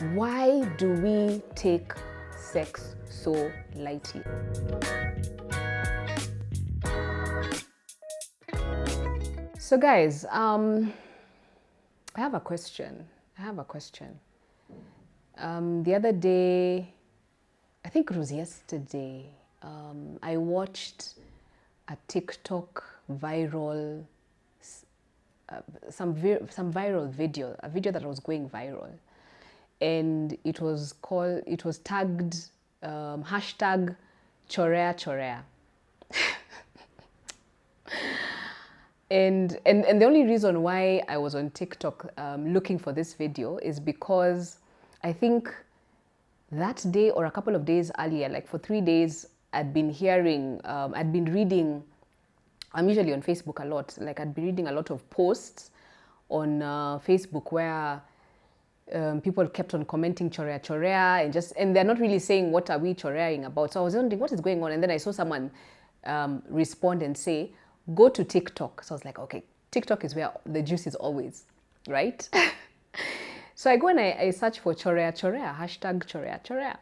Why do we take sex so lightly? So guys, I have a question. The other day, I think it was yesterday, I watched a TikTok viral, some viral video, a video that was going viral. And it was tagged hashtag Chorea Chorea. And the only reason why I was on TikTok looking for this video is because I think that day or a couple of days earlier, like for 3 days, I'd been reading, I'm usually on Facebook a lot, like I'd be reading a lot of posts on Facebook where people kept on commenting Chorea Chorea and they're not really saying what are we choreaing about. So I was wondering what is going on, and then I saw someone respond and say, go to TikTok. So I was like, okay, TikTok is where the juice is always, right? So I go and I search for Chorea Chorea, hashtag Chorea Chorea.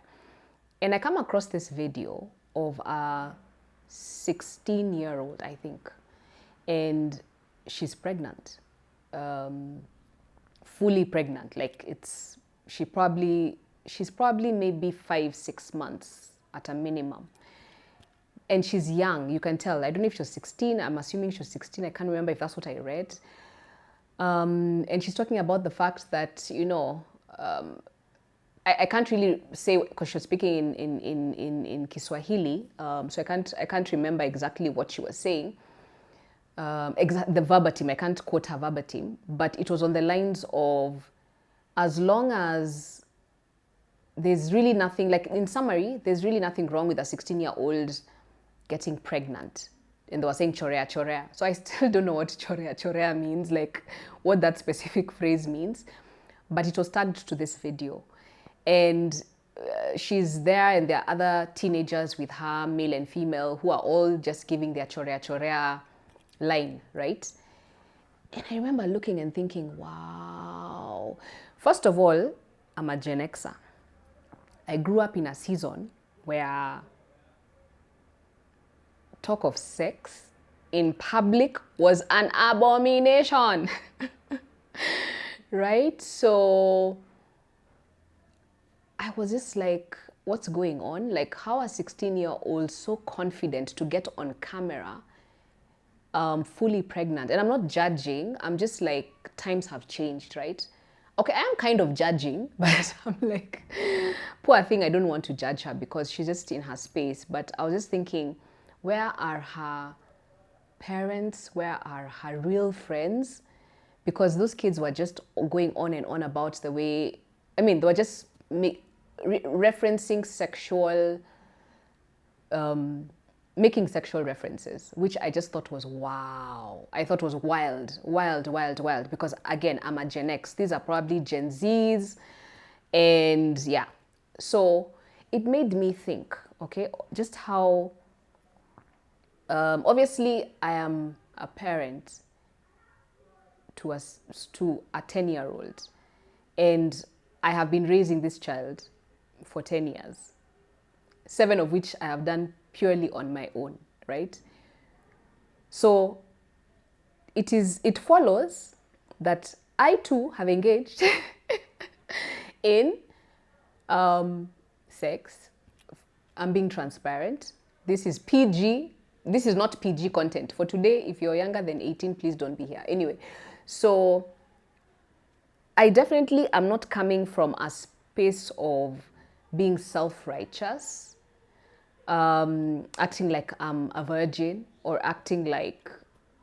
And I come across this video of a 16-year-old, I think. And she's pregnant, fully pregnant. Like she's probably maybe 5-6 months at a minimum. And she's young, you can tell. I don't know if she was 16. I'm assuming she was 16. I can't remember if that's what I read. And she's talking about the fact that, I can't really say because she was speaking in Kiswahili, so I can't remember exactly what she was saying. The verbatim, I can't quote her verbatim, but it was on the lines of, as long as there's really nothing, like in summary, there's really nothing wrong with a 16-year-old getting pregnant. And they were saying chorea chorea. So I still don't know what chorea chorea means, like what that specific phrase means. But it was tagged to this video. And she's there, and there are other teenagers with her, male and female, who are all just giving their chorea chorea line, right? And I remember looking and thinking, wow. First of all, I'm a Genexer. I grew up in a season where talk of sex in public was an abomination. Right? So I was just like, what's going on? Like, how a 16-year-old so confident to get on camera, fully pregnant? And I'm not judging. I'm just like, times have changed, right? Okay, I am kind of judging, but I'm like, poor thing, I don't want to judge her because she's just in her space. But I was just thinking, where are her parents? Where are her real friends? Because those kids were just going on and on about the way, they were just referencing sexual, making sexual references, which I just thought was wow. I thought was wild, wild, wild, wild. Because again, I'm a Gen X. These are probably Gen Zs. And yeah, so it made me think, okay, just how, obviously I am a parent to a 10-year-old. And I have been raising this child for 10 years, 7 of which I have done purely on my own, right? So it follows that I too have engaged in sex. I'm being transparent. This is PG. This is not PG content. For today, if you're younger than 18, please don't be here. Anyway, so I definitely am not coming from a space of being self-righteous, acting like I'm a virgin or acting like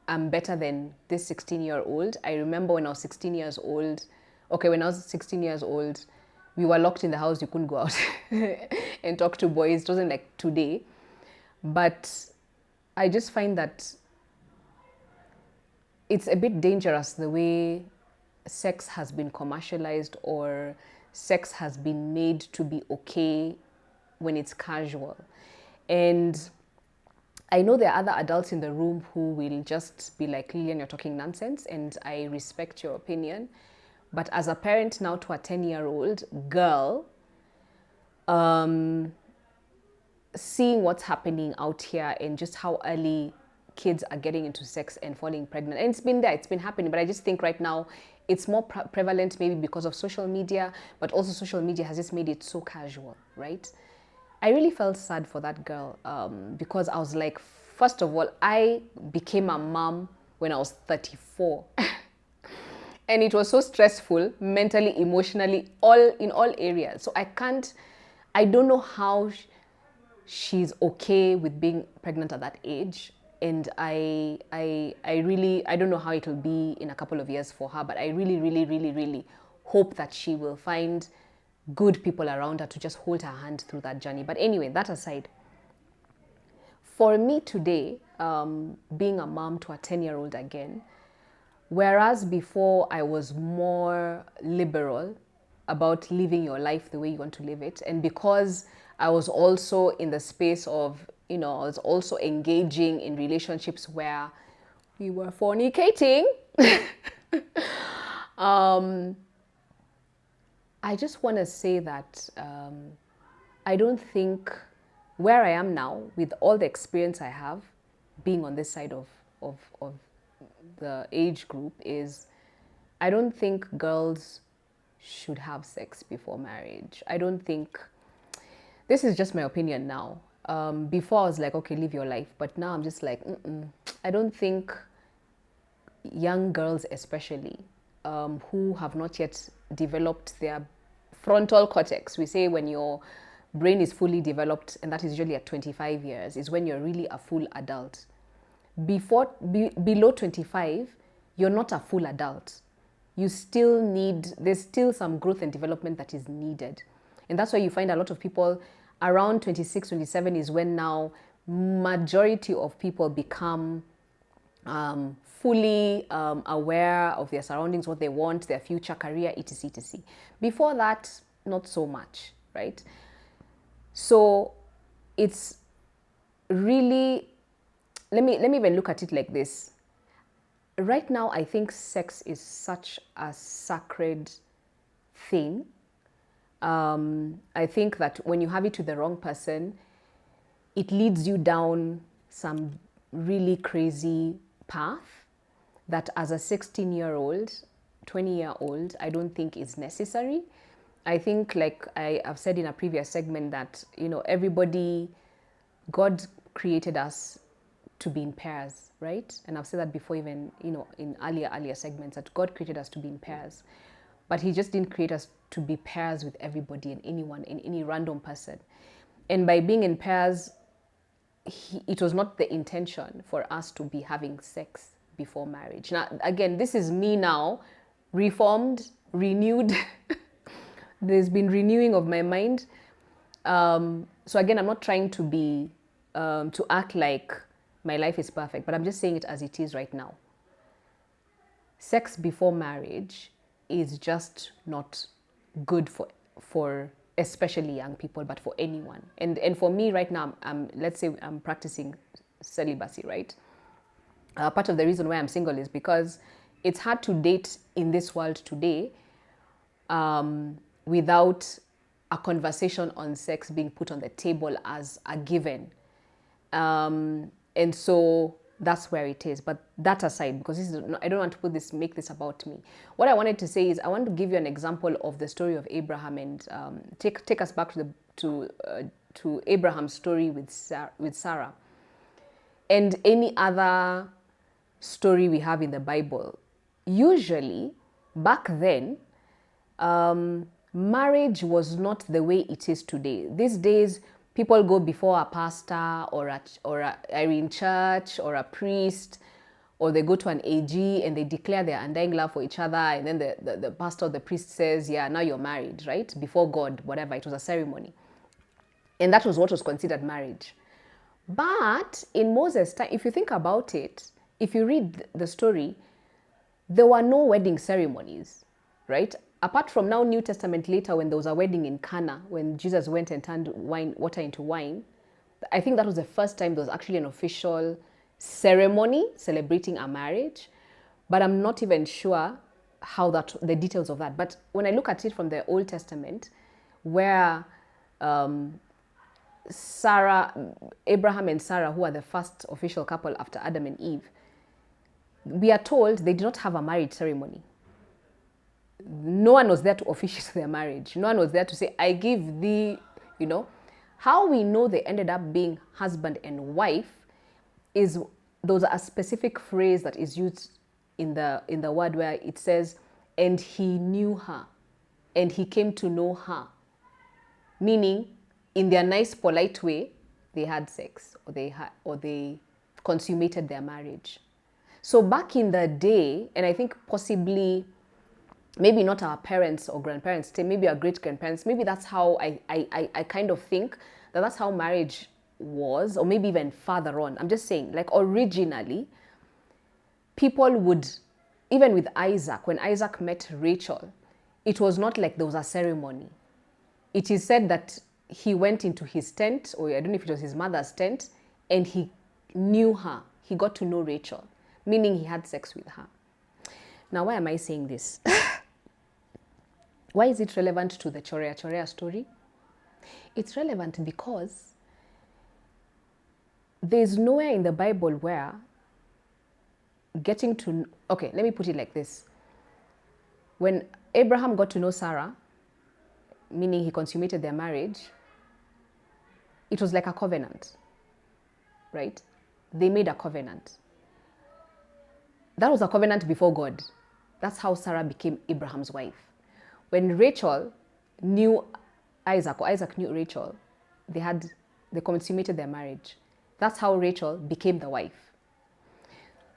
I'm better than this 16-year-old. I remember when I was 16 years old, when I was 16 years old, we were locked in the house. You couldn't go out and talk to boys. It wasn't like today. But I just find that it's a bit dangerous the way sex has been commercialized or sex has been made to be okay when it's casual. And I know there are other adults in the room who will just be like, Lillian, you're talking nonsense, and I respect your opinion. But as a parent now to a 10-year-old girl, seeing what's happening out here and just how early kids are getting into sex and falling pregnant. And it's been there, it's been happening. But I just think right now it's more prevalent maybe because of social media, but also social media has just made it so casual, right? I really felt sad for that girl because I was like, first of all, I became a mom when I was 34. And it was so stressful, mentally, emotionally, in all areas. So I don't know how she's okay with being pregnant at that age. And I don't know how it will be in a couple of years for her, but I really, really, really, really hope that she will find good people around her to just hold her hand through that journey. But anyway, that aside, for me today, being a mom to a 10-year-old again, whereas before I was more liberal about living your life the way you want to live it, and because I was also in the space of, I was also engaging in relationships where we were fornicating. I just want to say that I don't think where I am now, with all the experience I have, being on this side of the age group, is I don't think girls should have sex before marriage. I don't think, this is just my opinion now. Before I was like, okay, live your life. But now I'm just like, I don't think young girls especially, who have not yet developed their frontal cortex. We say when your brain is fully developed, and that is usually at 25 years, is when you're really a full adult. Below 25, you're not a full adult. There's still some growth and development that is needed. And that's why you find a lot of people around 26, 27 is when now majority of people become fully aware of their surroundings, what they want, their future career, etc, etc. Before that, not so much, right? So it's really, let me even look at it like this. Right now, I think sex is such a sacred thing. I think that when you have it with the wrong person, it leads you down some really crazy path that as a 16-year-old, 20-year-old, I don't think is necessary. I think, like I've said in a previous segment, that, everybody, God created us to be in pairs, right? And I've said that before, even, in earlier segments, that God created us to be in pairs. But he just didn't create us to be pairs with everybody and anyone, and any random person. And by being in pairs, it was not the intention for us to be having sex before marriage. Now, again, this is me now, reformed, renewed. There's been renewing of my mind. So again, I'm not trying to be, to act like my life is perfect, but I'm just saying it as it is right now. Sex before marriage is just not good for especially young people, but for anyone. And for me right now, let's say I'm practicing celibacy, right? Part of the reason why I'm single is because it's hard to date in this world today without a conversation on sex being put on the table as a given. And so that's where it is. But that aside, because I don't want to make this about me. What I wanted to say is I want to give you an example of the story of Abraham, and take us back to Abraham's story with Sarah, and any other story we have in the Bible. Usually, back then, marriage was not the way it is today. These days, people go before a pastor or are in church or a priest, or they go to an AG and they declare their undying love for each other, and then the pastor or the priest says, yeah, now you're married, right? Before God, whatever, it was a ceremony. And that was what was considered marriage. But in Moses' time, if you think about it, if you read the story, there were no wedding ceremonies, right? Apart from now, New Testament later, when there was a wedding in Cana, when Jesus went and turned water into wine, I think that was the first time there was actually an official ceremony celebrating a marriage. But I'm not even sure how the details of that. But when I look at it from the Old Testament, where Abraham and Sarah, who are the first official couple after Adam and Eve, we are told they did not have a marriage ceremony. No one was there to officiate their marriage. No one was there to say, I give thee, How we know they ended up being husband and wife is there's a specific phrase that is used in the word where it says, and he knew her, and he came to know her. Meaning, in their nice, polite way, they had sex, or they consummated their marriage. So back in the day, and I think possibly, maybe not our parents or grandparents, maybe our great-grandparents, maybe that's how I kind of think that's how marriage was, or maybe even further on. I'm just saying, like originally, people would, even with Isaac, when Isaac met Rachel, it was not like there was a ceremony. It is said that he went into his tent, or I don't know if it was his mother's tent, and he knew her. He got to know Rachel, meaning he had sex with her. Now, why am I saying this? Why is it relevant to the Chorea story? It's relevant because there's nowhere in the Bible where okay, let me put it like this. When Abraham got to know Sarah, meaning he consummated their marriage, it was like a covenant, right? They made a covenant. That was a covenant before God. That's how Sarah became Abraham's wife. When Rachel knew Isaac, or Isaac knew Rachel, they consummated their marriage. That's how Rachel became the wife.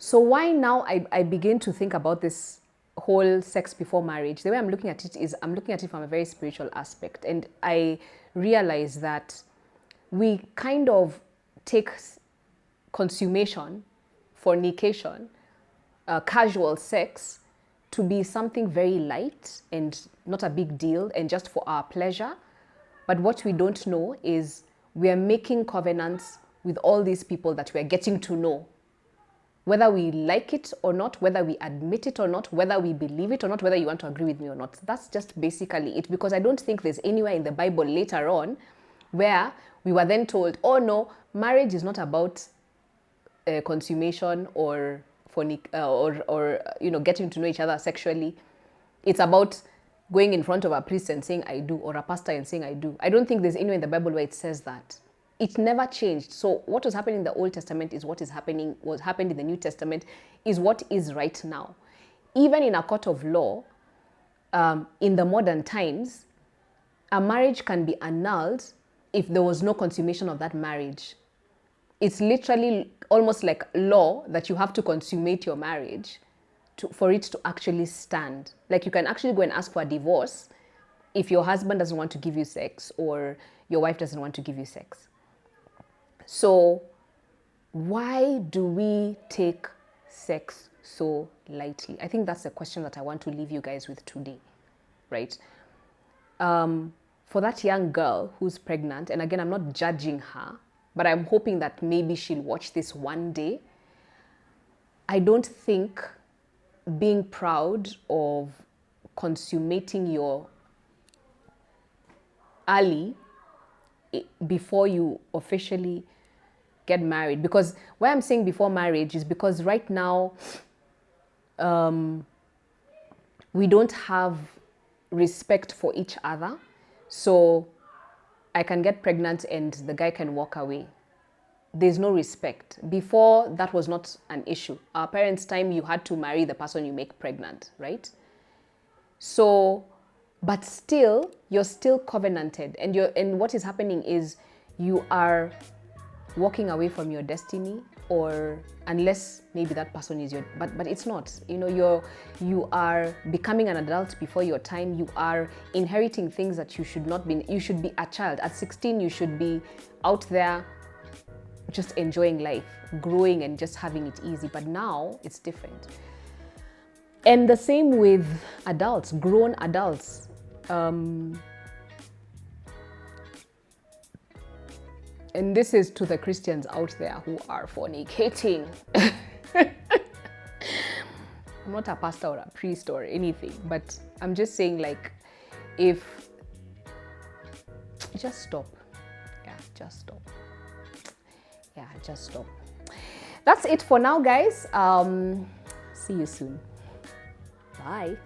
So why now I begin to think about this whole sex before marriage, the way I'm looking at it is I'm looking at it from a very spiritual aspect. And I realize that we kind of take consummation, fornication, casual sex to be something very light and not a big deal and just for our pleasure. But what we don't know is we are making covenants with all these people that we are getting to know. Whether we like it or not, whether we admit it or not, whether we believe it or not, whether you want to agree with me or not. That's just basically it, because I don't think there's anywhere in the Bible later on where we were then told, oh no, marriage is not about consummation or getting to know each other sexually. It's about going in front of a priest and saying I do, or a pastor and saying I do. I don't think there's anywhere in the Bible where it says that. It never changed. So what was happening in the Old Testament is what happened in the New Testament is what is right now. Even in a court of law, in the modern times, a marriage can be annulled if there was no consummation of that marriage. It's literally almost like law that you have to consummate your marriage for it to actually stand. Like you can actually go and ask for a divorce if your husband doesn't want to give you sex or your wife doesn't want to give you sex. So why do we take sex so lightly? I think that's the question that I want to leave you guys with today, right? For that young girl who's pregnant, and again, I'm not judging her, but I'm hoping that maybe she'll watch this one day. I don't think being proud of consummating your early before you officially get married, because why I'm saying before marriage is because right now we don't have respect for each other. So I can get pregnant and the guy can walk away. There's no respect. Before, that was not an issue. Our parents' time, you had to marry the person you make pregnant, right? So, but still, you're still covenanted, and what is happening is you are walking away from your destiny, or unless maybe that person is but it's not. You are becoming an adult before your time. You are inheriting things that you should not be. You should be a child. At 16, you should be out there just enjoying life, growing and just having it easy. But now it's different. And the same with adults, grown adults. And this is to the Christians out there who are fornicating. I'm not a pastor or a priest or anything, but I'm just saying, like, if just stop. Yeah, just stop. Yeah, just stop. That's it for now, guys. See you soon. Bye.